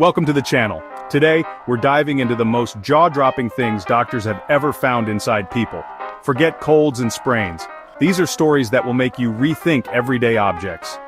Welcome to the channel. Today, we're diving into the most jaw-dropping things doctors have ever found inside people. Forget colds and sprains. These are stories that will make you rethink everyday objects.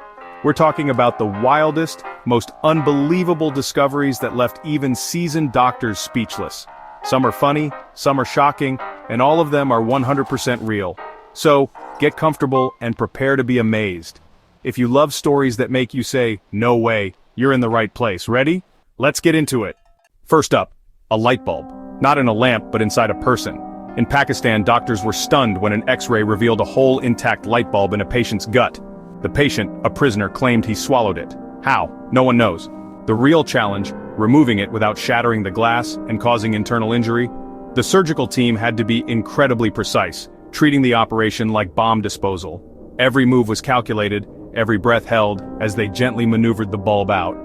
We're talking about the wildest, most unbelievable discoveries that left even seasoned doctors speechless. Some are funny, some are shocking, and all of them are 100% real. So, get comfortable and prepare to be amazed. If you love stories that make you say, "No way," you're in the right place. Ready? Let's get into it. First up, a light bulb. Not in a lamp, but inside a person. In Pakistan, doctors were stunned when an X-ray revealed a whole intact light bulb in a patient's gut. The patient, a prisoner, claimed he swallowed it. How? No one knows. The real challenge, removing it without shattering the glass and causing internal injury. The surgical team had to be incredibly precise, treating the operation like bomb disposal. Every move was calculated, every breath held, as they gently maneuvered the bulb out.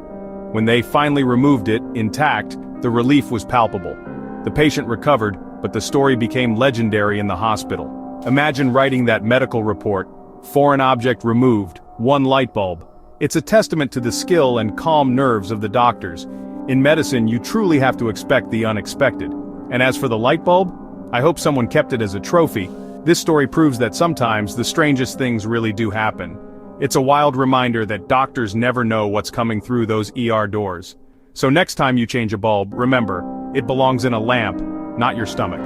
When they finally removed it, intact, the relief was palpable. The patient recovered, but the story became legendary in the hospital. Imagine writing that medical report, "Foreign object removed, one light bulb." It's a testament to the skill and calm nerves of the doctors. In medicine, you truly have to expect the unexpected. And as for the light bulb, I hope someone kept it as a trophy. This story proves that sometimes the strangest things really do happen. It's a wild reminder that doctors never know what's coming through those ER doors. So next time you change a bulb, remember, it belongs in a lamp, not your stomach.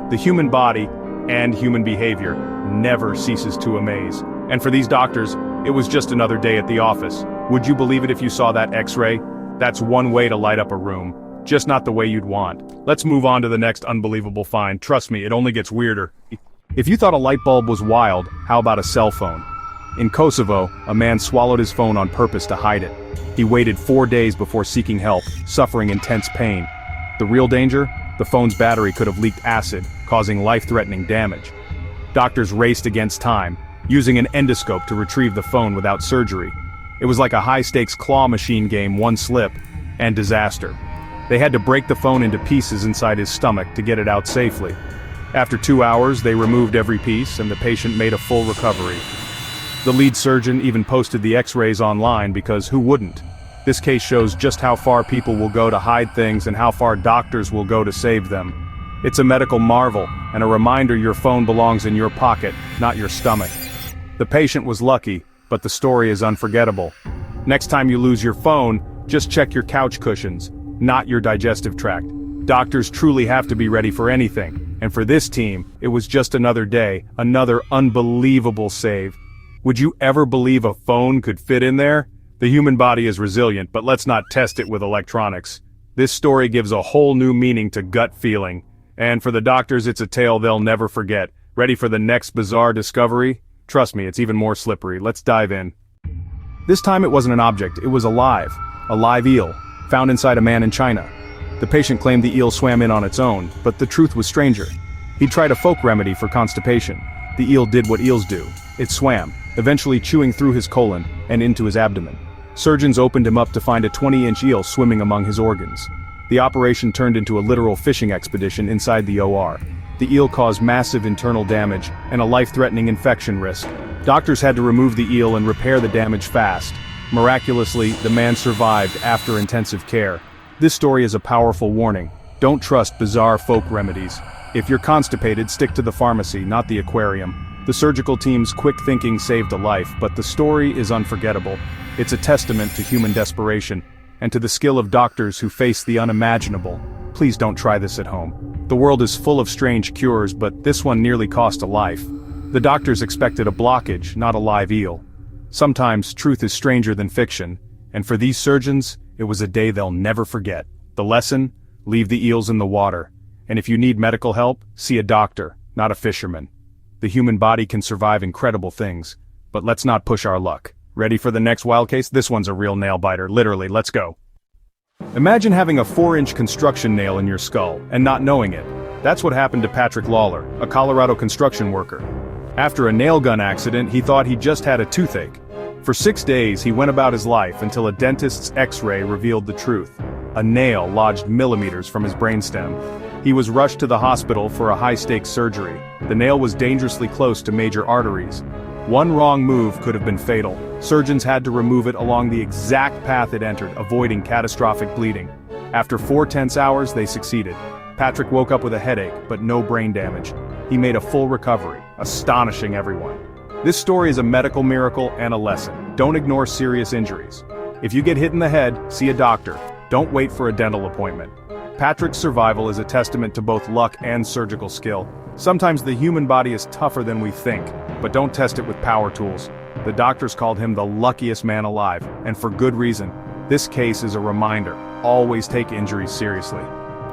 The human body, and human behavior, never ceases to amaze. And for these doctors, it was just another day at the office. Would you believe it if you saw that X-ray? That's one way to light up a room, just not the way you'd want. Let's move on to the next unbelievable find. Trust me, it only gets weirder. If you thought a light bulb was wild, how about a cell phone? In Kosovo, a man swallowed his phone on purpose to hide it. He waited 4 days before seeking help, suffering intense pain. The real danger? The phone's battery could have leaked acid, causing life-threatening damage. Doctors raced against time, using an endoscope to retrieve the phone without surgery. It was like a high-stakes claw machine game, one slip, and disaster. They had to break the phone into pieces inside his stomach to get it out safely. After 2 hours, they removed every piece, and the patient made a full recovery. The lead surgeon even posted the X-rays online because who wouldn't? This case shows just how far people will go to hide things and how far doctors will go to save them. It's a medical marvel, and a reminder your phone belongs in your pocket, not your stomach. The patient was lucky, but the story is unforgettable. Next time you lose your phone, just check your couch cushions, not your digestive tract. Doctors truly have to be ready for anything, and for this team, it was just another day, another unbelievable save. Would you ever believe a phone could fit in there? The human body is resilient, but let's not test it with electronics. This story gives a whole new meaning to gut feeling. And for the doctors, it's a tale they'll never forget. Ready for the next bizarre discovery? Trust me, it's even more slippery. Let's dive in. This time it wasn't an object, it was a live eel, found inside a man in China. The patient claimed the eel swam in on its own, but the truth was stranger. He tried a folk remedy for constipation. The eel did what eels do. It swam, eventually chewing through his colon and into his abdomen. Surgeons opened him up to find a 20-inch eel swimming among his organs. The operation turned into a literal fishing expedition inside the OR. The eel caused massive internal damage and a life-threatening infection risk. Doctors had to remove the eel and repair the damage fast. Miraculously, the man survived after intensive care. This story is a powerful warning. Don't trust bizarre folk remedies. If you're constipated, stick to the pharmacy, not the aquarium. The surgical team's quick thinking saved a life, but the story is unforgettable. It's a testament to human desperation, and to the skill of doctors who face the unimaginable. Please don't try this at home. The world is full of strange cures, but this one nearly cost a life. The doctors expected a blockage, not a live eel. Sometimes truth is stranger than fiction, and for these surgeons, it was a day they'll never forget. The lesson? Leave the eels in the water. And if you need medical help, see a doctor, not a fisherman. The human body can survive incredible things, but let's not push our luck. Ready for the next wild case? This one's a real nail-biter, literally, let's go. Imagine having a 4-inch construction nail in your skull, and not knowing it. That's what happened to Patrick Lawler, a Colorado construction worker. After a nail gun accident, he thought he just had a toothache. For 6 days, he went about his life until a dentist's X-ray revealed the truth. A nail lodged millimeters from his brainstem. He was rushed to the hospital for a high-stakes surgery. The nail was dangerously close to major arteries. One wrong move could have been fatal. Surgeons had to remove it along the exact path it entered, avoiding catastrophic bleeding. After 4 tense hours, they succeeded. Patrick woke up with a headache, but no brain damage. He made a full recovery, astonishing everyone. This story is a medical miracle and a lesson. Don't ignore serious injuries. If you get hit in the head, see a doctor. Don't wait for a dental appointment. Patrick's survival is a testament to both luck and surgical skill. Sometimes the human body is tougher than we think, but don't test it with power tools. The doctors called him the luckiest man alive, and for good reason. This case is a reminder, always take injuries seriously.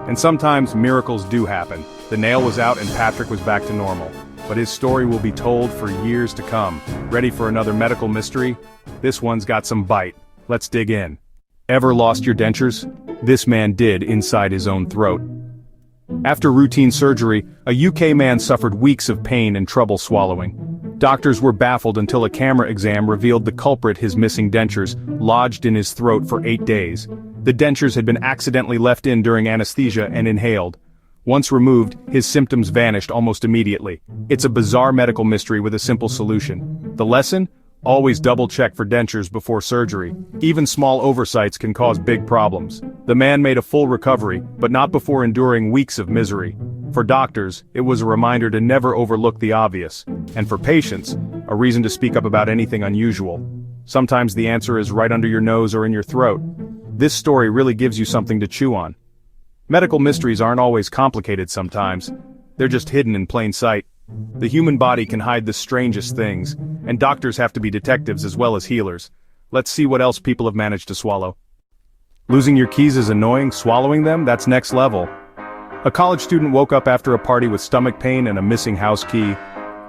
And sometimes miracles do happen. The nail was out and Patrick was back to normal. But his story will be told for years to come. Ready for another medical mystery? This one's got some bite. Let's dig in. Ever lost your dentures? This man did inside his own throat. After routine surgery, a UK man suffered weeks of pain and trouble swallowing. Doctors were baffled until a camera exam revealed the culprit, his missing dentures, lodged in his throat for 8 days. The dentures had been accidentally left in during anesthesia and inhaled. Once removed, his symptoms vanished almost immediately. It's a bizarre medical mystery with a simple solution. The lesson? Always double-check for dentures before surgery. Even small oversights can cause big problems. The man made a full recovery, but not before enduring weeks of misery. For doctors, it was a reminder to never overlook the obvious. And for patients, a reason to speak up about anything unusual. Sometimes the answer is right under your nose or in your throat. This story really gives you something to chew on. Medical mysteries aren't always complicated sometimes. They're just hidden in plain sight. The human body can hide the strangest things, and doctors have to be detectives as well as healers. Let's see what else people have managed to swallow. Losing your keys is annoying, swallowing them, that's next level. A college student woke up after a party with stomach pain and a missing house key.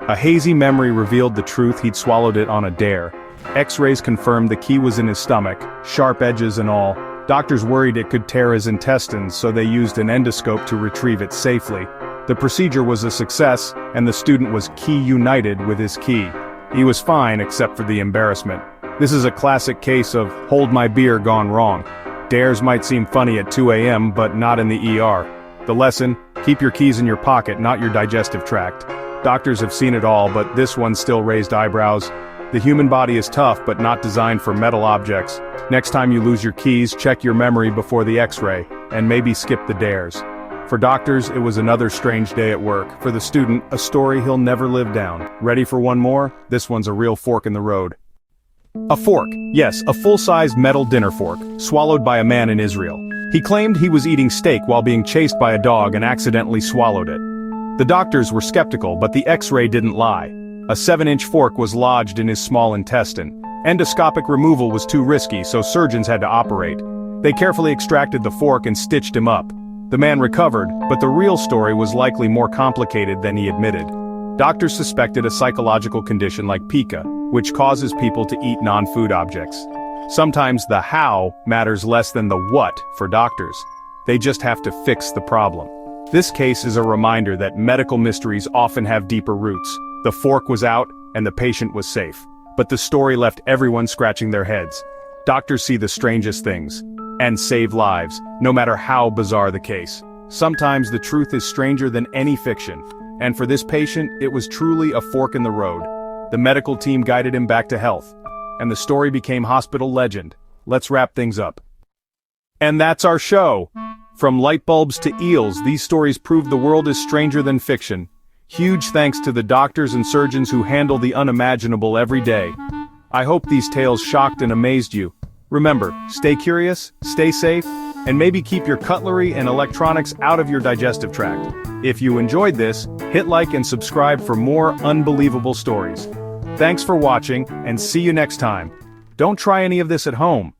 A hazy memory revealed the truth: he'd swallowed it on a dare. X-rays confirmed the key was in his stomach, sharp edges and all. Doctors worried it could tear his intestines, so they used an endoscope to retrieve it safely. The procedure was a success, and the student was key-united with his key. He was fine except for the embarrassment. This is a classic case of hold my beer gone wrong. Dares might seem funny at 2 a.m., but not in the ER. The lesson: keep your keys in your pocket, not your digestive tract. Doctors have seen it all, but this one still raised eyebrows. The human body is tough, but not designed for metal objects. Next time you lose your keys, check your memory before the X-ray, and maybe skip the dares. For doctors, it was another strange day at work. For the student, a story he'll never live down. Ready for one more? This one's a real fork in the road. A fork. Yes, a full-sized metal dinner fork, swallowed by a man in Israel. He claimed he was eating steak while being chased by a dog and accidentally swallowed it. The doctors were skeptical, but the X-ray didn't lie. A 7-inch fork was lodged in his small intestine. Endoscopic removal was too risky, so surgeons had to operate. They carefully extracted the fork and stitched him up. The man recovered, but the real story was likely more complicated than he admitted. Doctors suspected a psychological condition like pica, which causes people to eat non-food objects. Sometimes the how matters less than the what for doctors. They just have to fix the problem. This case is a reminder that medical mysteries often have deeper roots. The fork was out, and the patient was safe. But the story left everyone scratching their heads. Doctors see the strangest things, and save lives, no matter how bizarre the case. Sometimes the truth is stranger than any fiction, and for this patient, it was truly a fork in the road. The medical team guided him back to health, and the story became hospital legend. Let's wrap things up. And that's our show! From light bulbs to eels, these stories prove the world is stranger than fiction. Huge thanks to the doctors and surgeons who handle the unimaginable every day. I hope these tales shocked and amazed you. Remember, stay curious, stay safe, and maybe keep your cutlery and electronics out of your digestive tract. If you enjoyed this, hit like and subscribe for more unbelievable stories. Thanks for watching, and see you next time. Don't try any of this at home.